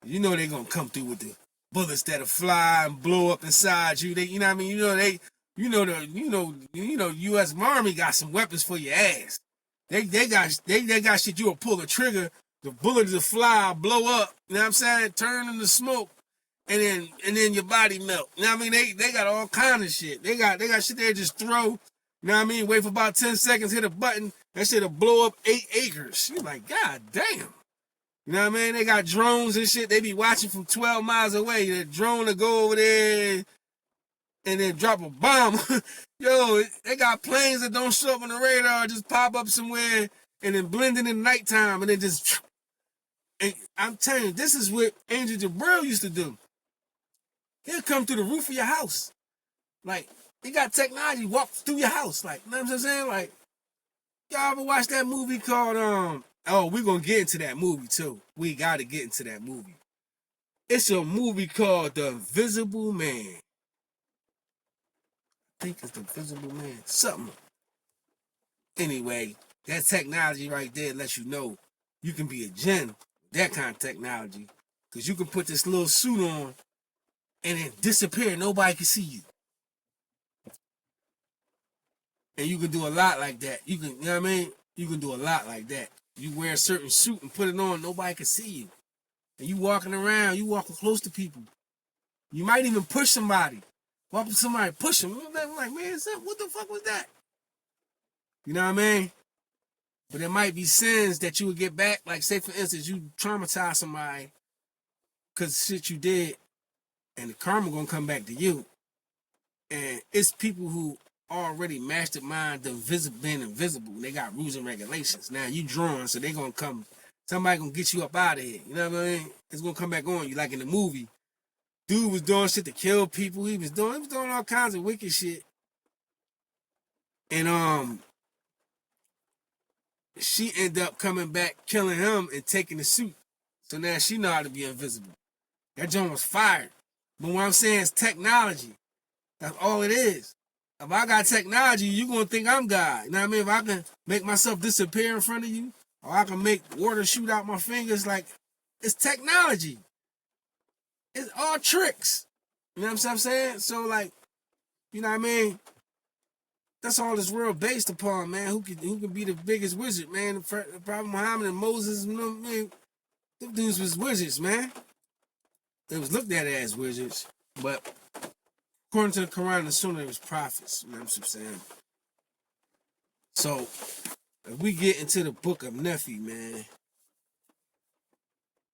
You know they're gonna come through with the bullets that'll fly and blow up inside you. They, you know what I mean? U.S. Army got some weapons for your ass. They got shit. You'll pull the trigger, the bullet will fly, blow up. You know what I'm saying? Turn into smoke, and then your body melt. You know what I mean? They got all kind of shit. They got shit they just throw. You know what I mean? Wait for about 10 seconds, hit a button, that shit'll blow up 8 acres. You're like, God damn. You know what I mean? They got drones and shit. They be watching from 12 miles away. The drone will go over there and then drop a bomb. Yo, they got planes that don't show up on the radar, just pop up somewhere and then blend in the nighttime and then just... And I'm telling you, this is what Angel Jabril used to do. He'll come through the roof of your house. Like, he got technology, walk through your house. Like, you know what I'm saying? Like, y'all ever watch that movie called, oh, we're going to get into that movie, too. We got to get into that movie. It's a movie called The Invisible Man. I think it's The Invisible Man. Something. Anyway, that technology right there lets you know you can be a gen with that kind of technology. Because you can put this little suit on and then disappear. Nobody can see you. And you can do a lot like that. You know what I mean? You can do a lot like that. You wear a certain suit and put it on, nobody can see you. And you walking around, you walking close to people. You might even push somebody. Walk up to somebody, push them. I'm like, man, what the fuck was that? You know what I mean? But there might be sins that you would get back. Like, say, for instance, you traumatize somebody because of shit you did, and the karma gonna come back to you. And it's people who already mastermind the being invisible. They got rules and regulations. Now you drawn, so they gonna come. Somebody gonna get you up out of here. You know what I mean? It's gonna come back on you, like in the movie. Dude was doing shit to kill people. He was doing all kinds of wicked shit. And she ended up coming back, killing him, and taking the suit. So now she know how to be invisible. That joint was fired. But what I'm saying is technology. That's all it is. If I got technology, you gonna think I'm God. You know what I mean? If I can make myself disappear in front of you, or I can make water shoot out my fingers, like, it's technology. It's all tricks. You know what I'm saying? So, like, you know what I mean? That's all this world based upon, man. Who can be the biggest wizard, man? The Prophet Muhammad and Moses, you know what I mean? Them dudes was wizards, man. They was looked at as wizards, but according to the Quran and the Sunnah, it was prophets. You know what I'm saying? So, if we get into the book of Nephi, man,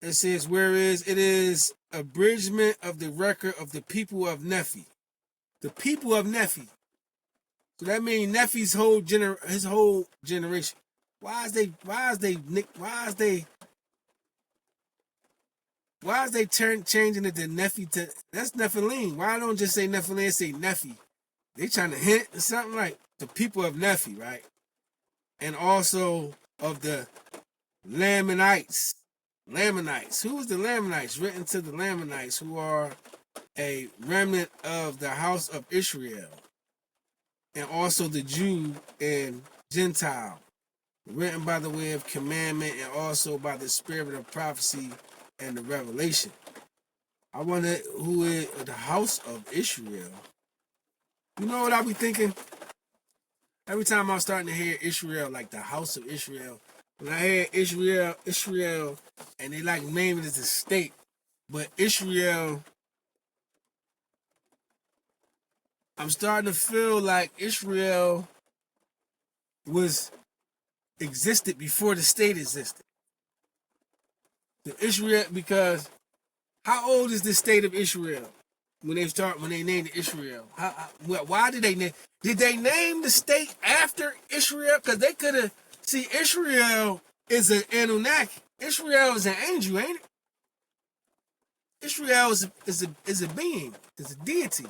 it says, it is abridgment of the record of the people of Nephi. The people of Nephi. So that means Nephi's whole generation. Why is they changing it to Nephi to, that's Nephilim. Why don't just say Nephilim, say Nephi? They trying to hint or something, like the people of Nephi, right? And also of the Lamanites. Who is the Lamanites? Written to the Lamanites, who are a remnant of the house of Israel. And also the Jew and Gentile. Written by the way of commandment and also by the spirit of prophecy and the revelation. I wonder who is the house of Israel. You know what I be thinking? Every time I'm starting to hear Israel, like the house of Israel, when I hear Israel, and they like name it as a state, but Israel, I'm starting to feel like Israel existed before the state existed. The Israel, because how old is the state of Israel when they named it Israel? Why did they name? Did they name the state after Israel? Because they could have. See, Israel is an Anunnaki. Israel is an angel, ain't it? Israel is a being, is a deity.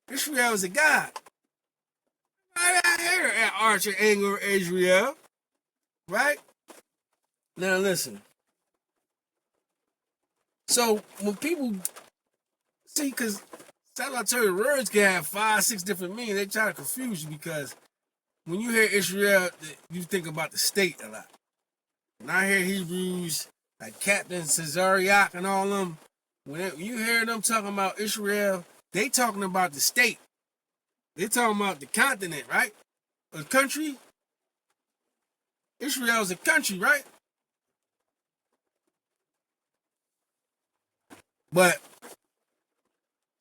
Israel is a god. I hear an archangel Israel, right? Now listen. So when people see, because satellite words can have 5, 6 different meanings, they try to confuse you because when you hear Israel, you think about the state a lot. When I hear Hebrews, like Captain Cesariak and all them, when you hear them talking about Israel, they talking about the state. They talking about the continent, right? A country. Israel is a country, right? But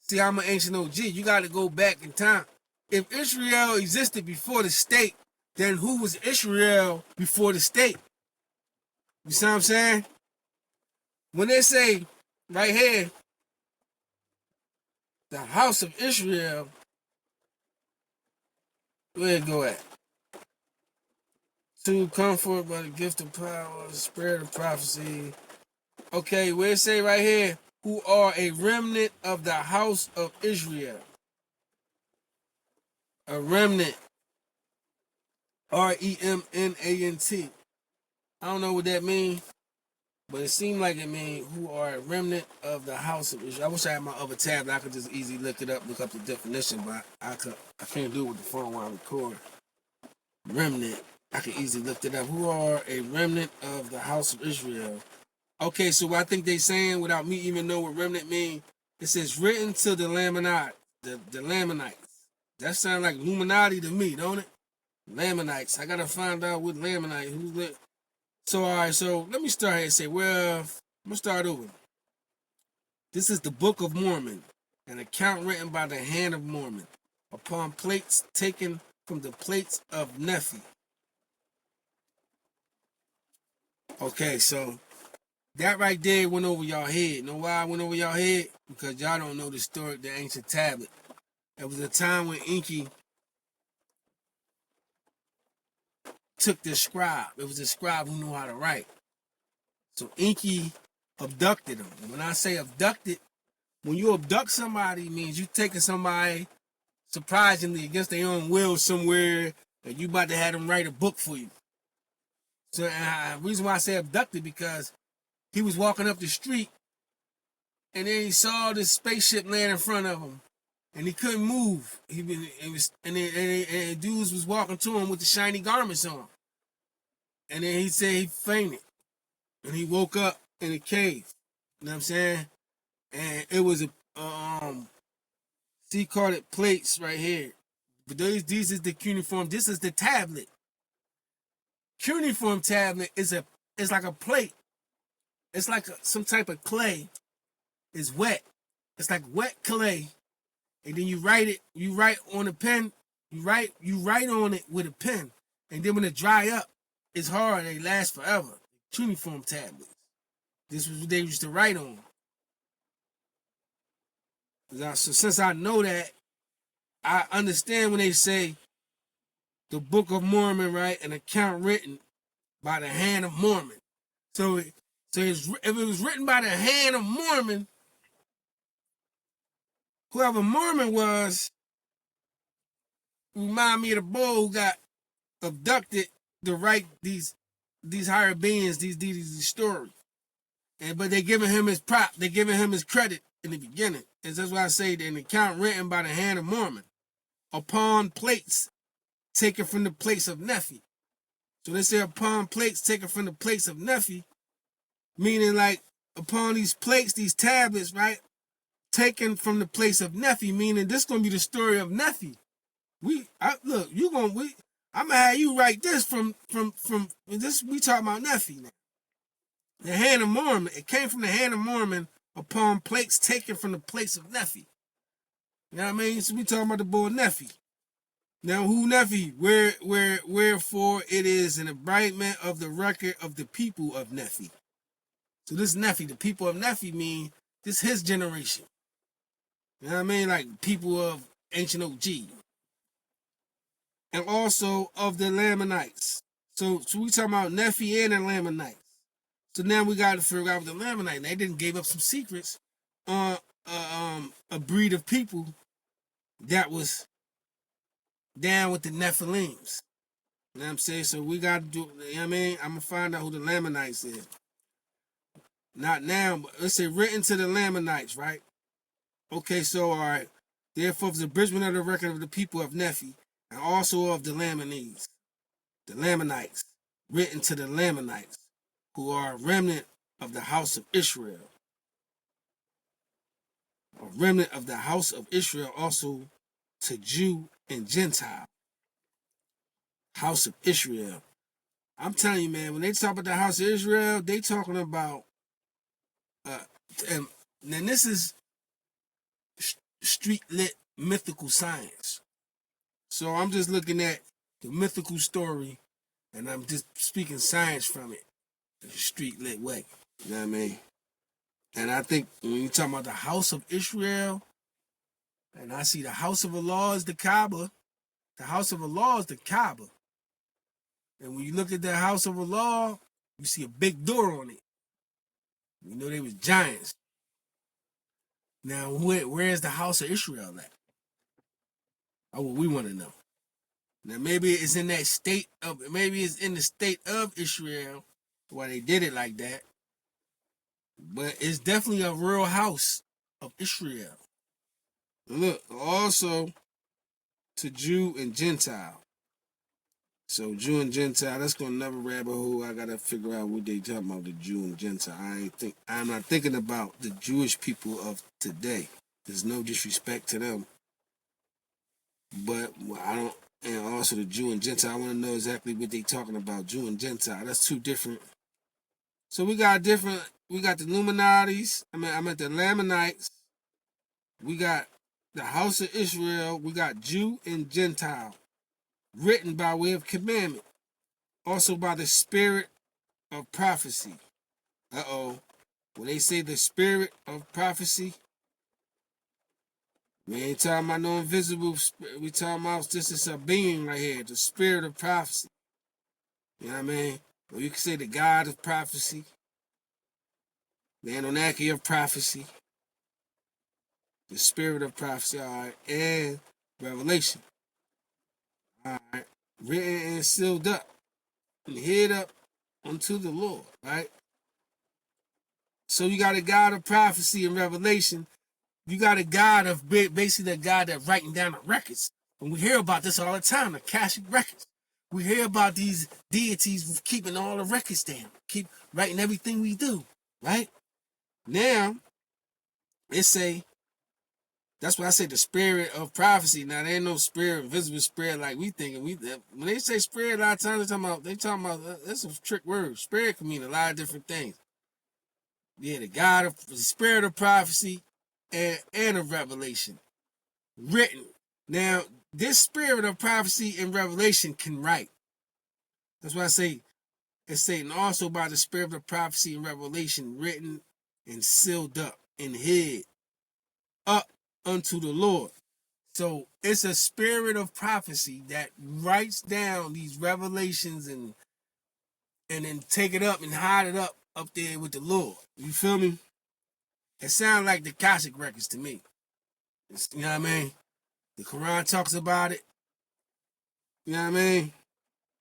see, I'm an ancient OG. You got to go back in time. If Israel existed before the state, then who was Israel before the state? You see what I'm saying? When they say right here, the house of Israel, where it go at? To come forth by the gift of power, the spirit of prophecy. Okay, where it say right here, who are a remnant of the house of Israel. A remnant. R-E-M-N-A-N-T. I don't know what that means, but it seemed like it means who are a remnant of the house of Israel. I wish I had my other tab that I could just easily look up the definition, but I can't do it with the phone while I record. Remnant. I can easily look it up. Who are a remnant of the house of Israel? Okay, so what I think they saying without me even know what remnant mean, it says written to the Lamanites. The Lamanites. That sounds like Illuminati to me, don't it? Lamanites. I gotta find out what Lamanite. Who's that? So all right, so let me start here and say, well, I'm gonna start over. This is the Book of Mormon, an account written by the hand of Mormon, upon plates taken from the plates of Nephi. Okay, so that right there went over y'all head. Know why I went over y'all head? Because y'all don't know the story of the ancient tablet. It was a time when Enki took the scribe. It was a scribe who knew how to write. So Enki abducted him. And when I say abducted, when you abduct somebody, it means you taking somebody surprisingly against their own will somewhere, and you about to have them write a book for you. So the reason why I say abducted, because he was walking up the street, and then he saw this spaceship land in front of him, and he couldn't move. And dudes was walking to him with the shiny garments on, and then he said he fainted, and he woke up in a cave. You know what I'm saying? And it was a C-carded plates right here. But these is the cuneiform. This is the tablet. Cuneiform tablet is like a plate. It's like some type of clay. It's wet. It's like wet clay. And then you write it. You write on a pen. You write on it with a pen. And then when it dry up, it's hard. They last forever. Cuneiform tablets. This was what they used to write on. So since I know that, I understand when they say the Book of Mormon, right? An account written by the hand of Mormon. So if it was written by the hand of Mormon, whoever Mormon was, remind me of the boy who got abducted to write these higher beings, these stories. But they giving him his prop, they giving him his credit in the beginning. And that's why I say an account written by the hand of Mormon upon plates taken from the plates of Nephi. So they say upon plates taken from the plates of Nephi, meaning like upon these plates, these tablets, right? Taken from the place of Nephi, meaning this gonna be the story of Nephi. I'm gonna have you write this from this. We talking about Nephi now. The hand of Mormon. It came from the hand of Mormon upon plates taken from the place of Nephi. You know what I mean? So we talking about the boy Nephi. Now who Nephi? Wherefore it is an abridgment of the record of the people of Nephi. So this Nephi, the people of Nephi, mean this his generation. You know what I mean? Like people of ancient OG. And also of the Lamanites. So we talking about Nephi and the Lamanites. So now we got to figure out the Lamanites. They didn't give up some secrets on a breed of people that was down with the Nephilims. You know what I'm saying? So we got to do, you know what I mean? I'm going to find out who the Lamanites is. Not now, but let's say written to the Lamanites, right? Okay, so all right. Therefore, the abridgment of the record of the people of Nephi, and also of the Lamanites, written to the Lamanites, who are a remnant of the house of Israel. A remnant of the house of Israel, also to Jew and Gentile. House of Israel. I'm telling you, man, when they talk about the house of Israel, they talking about, and then this is street lit mythical science. So I'm just looking at the mythical story, and I'm just speaking science from it, in a street lit way. You know what I mean? And I think when you talk about the house of Israel, and I see the house of Allah is the Kaaba, the house of Allah is the Kaaba. And when you look at the house of Allah, you see a big door on it. You know they was giants. Now, where's the house of Israel at? Oh, what we want to know. Now, maybe it's in that state of, maybe it's in the state of Israel why they did it like that. But it's definitely a real house of Israel. Look, also to Jew and Gentile. So Jew and Gentile, that's gonna never rabbit hole. I gotta figure out what they talking about, the Jew and Gentile. I'm not thinking about the Jewish people of today. There's no disrespect to them. But I don't, and also the Jew and Gentile, I want to know exactly what they talking about. Jew and Gentile, that's two different. So we got the Illuminatis, I'm at the Lamanites. We got the house of Israel. We got Jew and Gentile, written by way of commandment. Also by the spirit of prophecy. When they say the spirit of prophecy, we ain't talking about no invisible spirit. We talking about this is a being right here, the spirit of prophecy. You know what I mean? Or you can say the God of prophecy, the Anunnaki of prophecy, the spirit of prophecy, all right, and revelation. All right, written and sealed up and hid up unto the Lord, right? So you got a God of prophecy and revelation. You got a God of basically the God that's writing down the records. And we hear about this all the time, the Akashic records. We hear about these deities keeping all the records down, keep writing everything we do, right? Now, that's why I say the spirit of prophecy. Now, there ain't no spirit, visible spirit like we thinking. When they say spirit, a lot of times they talking about that's a trick word. Spirit can mean a lot of different things. Yeah, the spirit of prophecy and of revelation. Written. Now, this spirit of prophecy and revelation can write. That's why I say it's saying also by the spirit of prophecy and revelation, written and sealed up and hid up unto the Lord. So it's a spirit of prophecy that writes down these revelations and then take it up and hide it up there with the Lord. You feel me? It sounds like the Akashic records to me. You know what I mean? The Quran talks about it. You know what I mean?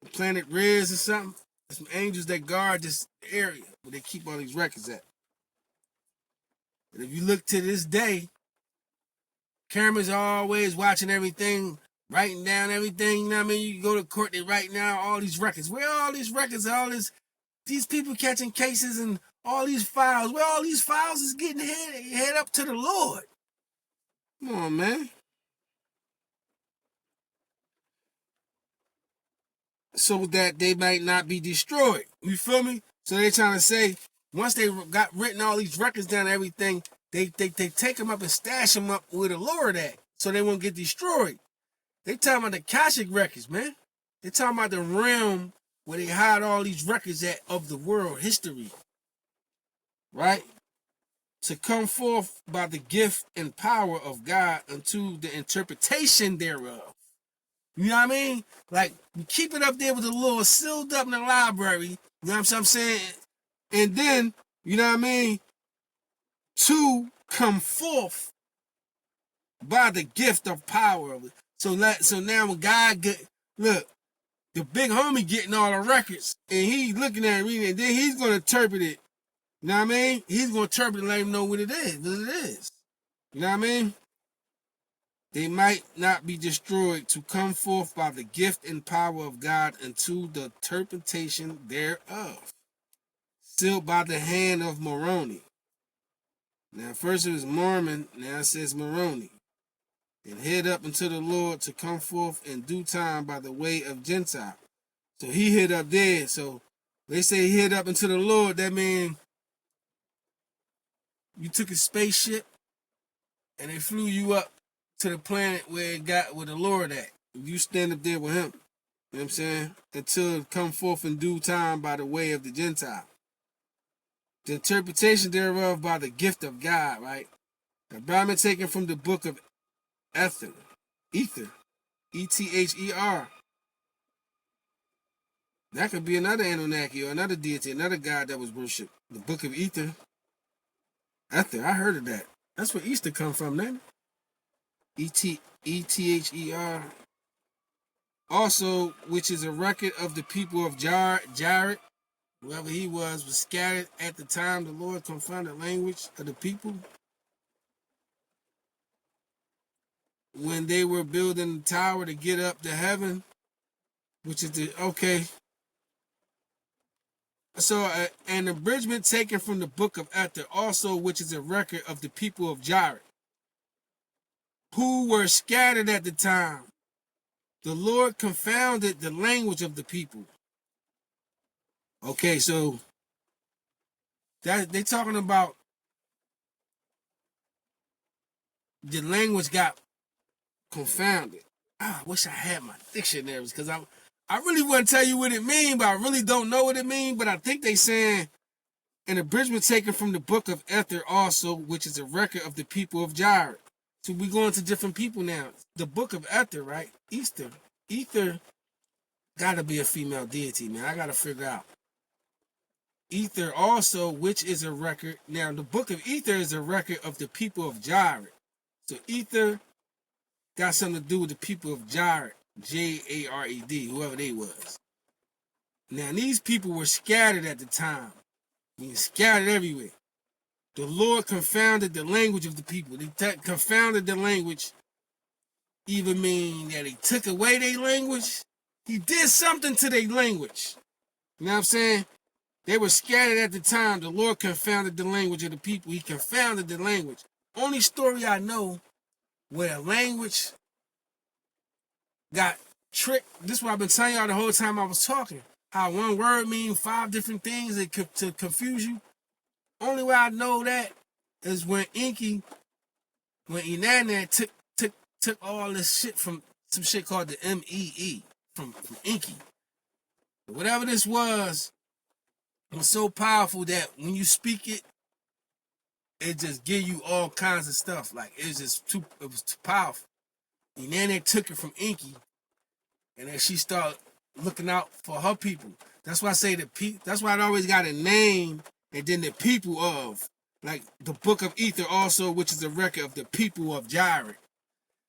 The planet Riz or something. There's some angels that guard this area where they keep all these records at. And if you look to this day, cameras are always watching everything, writing down everything. You know what I mean? You go to court, they write down all these records. Where are all these records? These people catching cases and all these files. Where all these files is getting head up to the Lord. Come on, man. So that they might not be destroyed. You feel me? So they're trying to say, once they got written all these records down and everything, they take them up and stash them up where the Lord at, so they won't get destroyed. They talking about the Akashic records, man. They talking about the realm where they hide all these records at of the world history. Right? To come forth by the gift and power of God unto the interpretation thereof. You know what I mean? Like, you keep it up there with the Lord, sealed up in the library. You know what I'm saying? And then, you know what I mean? To come forth by the gift of power of it. So now when God look, the big homie getting all the records, and he looking at it, reading it, then he's gonna interpret it. You know what I mean? He's gonna interpret it and let him know what it is. You know what I mean? they might not be destroyed, to come forth by the gift and power of God unto the interpretation thereof, sealed by the hand of Moroni. Now, first it was Mormon, now it says Moroni. And hid up unto the Lord to come forth in due time by the way of Gentile. So he hid up there. So they say he hid up into the Lord. That means you took a spaceship and they flew you up to the planet where it got with the Lord at. You stand up there with him. You know what I'm saying? Until it come forth in due time by the way of the Gentile. The interpretation thereof by the gift of God, right? The Bible taken from the book of Ether. E-T-H-E-R. That could be another Anunnaki or another deity, another god that was worshipped. The book of Ether. Ether, I heard of that. That's where Easter come from, then. E-T-H-E-R. Also, which is a record of the people of Jared, whoever he was scattered at the time the Lord confounded the language of the people when they were building the tower to get up to heaven, which is the, okay. So, an abridgment taken from the book of Ether, also, which is a record of the people of Jared, who were scattered at the time. The Lord confounded the language of the people. Okay, so that they talking about the language got confounded. I wish I had my dictionaries because I really wouldn't tell you what it means, but I really don't know what it means. But I think they saying an abridgment taken from the book of Ether also, which is a record of the people of Jared. So we going to different people now. The book of Ether, right? Ether gotta be a female deity, man. I gotta figure out. Ether also, which is a record. Now, the book of Ether is a record of the people of Jared. So Ether got something to do with the people of Jared. Jared, whoever they was. Now, these people were scattered at the time. I mean, scattered everywhere. The Lord confounded the language of the people. They confounded the language, even mean that he took away their language. He did something to their language. You know what I'm saying? They were scattered at the time. The Lord confounded the language of the people. He confounded the language. Only story I know where a language got tricked. This is what I've been telling y'all the whole time I was talking. How one word means 5 different things to confuse you. Only way I know that is when Inanna took all this shit from some shit called the M-E-E from Inky. Whatever this was so powerful that when you speak it, it just give you all kinds of stuff. Like it was too powerful. Inanna took it from Inky, and then she started looking out for her people. That's why I say that's why it always got a name and then the people of. Like the book of Ether also, which is a record of the people of Jared.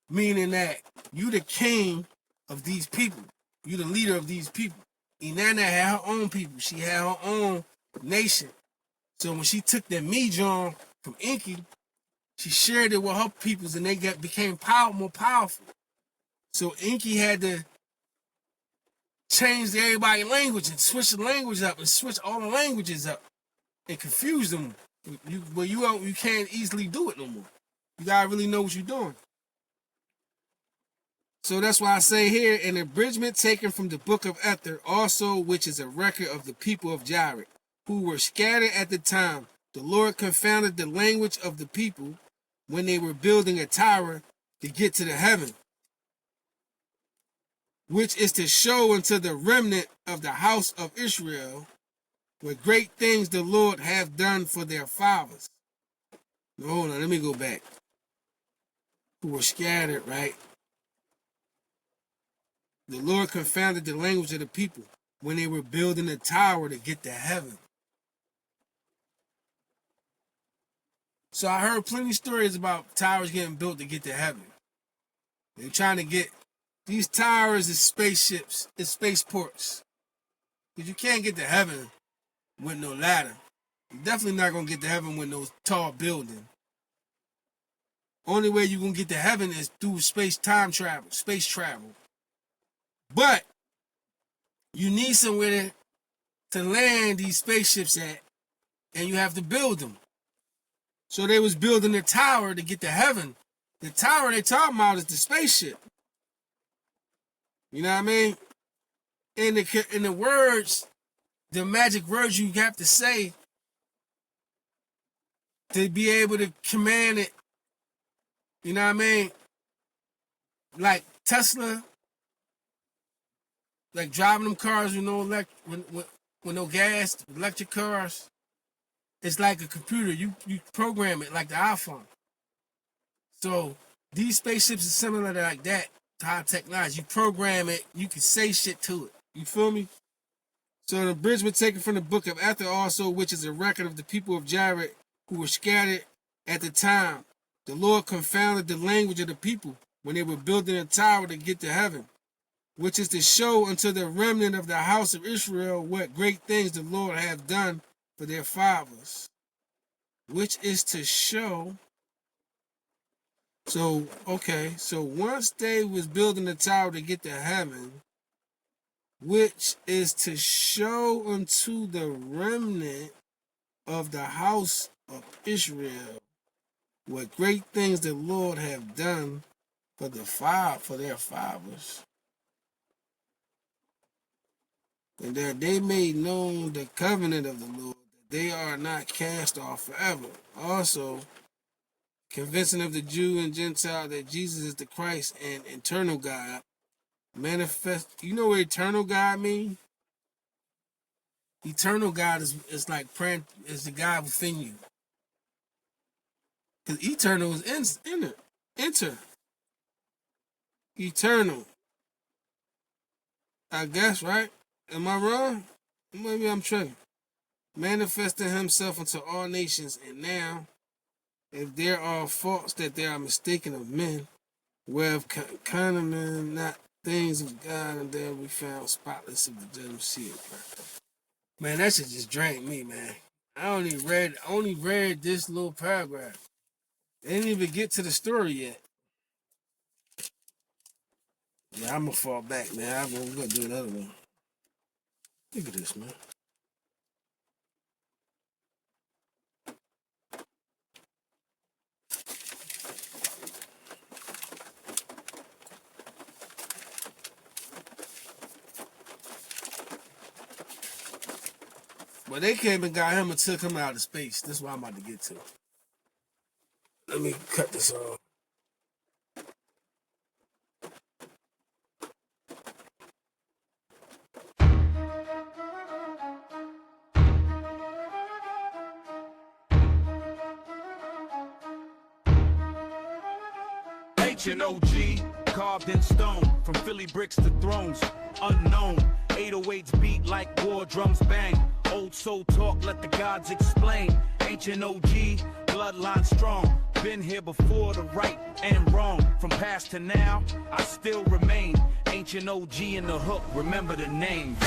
Meaning that you the king of these people. You the leader of these people. Inanna had her own people. She had her own nation. So when she took the Mejon from Inky, she shared it with her peoples and they became more powerful. So Inky had to change everybody's language and switch the language up and switch all the languages up and confuse them. You can't easily do it no more. You gotta really know what you're doing. So that's why I say here, an abridgment taken from the book of Ether, also which is a record of the people of Jared, who were scattered at the time. The Lord confounded the language of the people when they were building a tower to get to the heaven, which is to show unto the remnant of the house of Israel what great things the Lord hath done for their fathers. Now, hold on, let me go back. Who were scattered, right? The Lord confounded the language of the people when they were building a tower to get to heaven. So I heard plenty of stories about towers getting built to get to heaven. They're trying to get these towers as spaceships, as spaceports. Because you can't get to heaven with no ladder. You're definitely not going to get to heaven with no tall building. Only way you gonna get to heaven is through space travel. But you need somewhere to land these spaceships at, and you have to build them. So they was building a tower to get to heaven. The tower they talking about is the spaceship. You know what I mean? In the words, the magic words you have to say to be able to command it. You know what I mean? Like Tesla, like driving them cars with no gas, electric cars. It's like a computer. You program it like the iPhone. So these spaceships are similar to like that, to high technology. You program it, you can say shit to it. You feel me? So the bridge was taken from the book of Ether also, which is a record of the people of Jared who were scattered at the time. The Lord confounded the language of the people when they were building a tower to get to heaven, which is to show unto the remnant of the house of Israel what great things the Lord hath done for their fathers. Which is to show. So, okay, so once they was building the tower to get to heaven, which is to show unto the remnant of the house of Israel what great things the Lord have done for their fathers, and that they made known the covenant of the Lord, that they are not cast off forever. Also, convincing of the Jew and Gentile that Jesus is the Christ and eternal God, manifest. You know what eternal God mean? Eternal God is like praying, is the God within you. Because eternal is enter. Eternal. I guess, right? Am I wrong? Maybe I'm tripping. Manifesting himself unto all nations, and now, if there are faults that they are mistaken of men, whereof kind of men, not things of God, and there we found spotless of the judgment seat. Man, that shit just drank me, man. I only read this little paragraph. They didn't even get to the story yet. Yeah, I'm gonna fall back, man. We're gonna do another one. Look at this, man. But they came and got him and took him out of space. This is what I'm about to get to. Let me cut this off. Ancient OG, carved in stone, from Philly bricks to thrones, unknown. 808s beat like war drums bang. Old soul talk, let the gods explain. Ancient OG, bloodline strong. Been here before the right and wrong. From past to now, I still remain. Ancient OG in the hook, remember the name.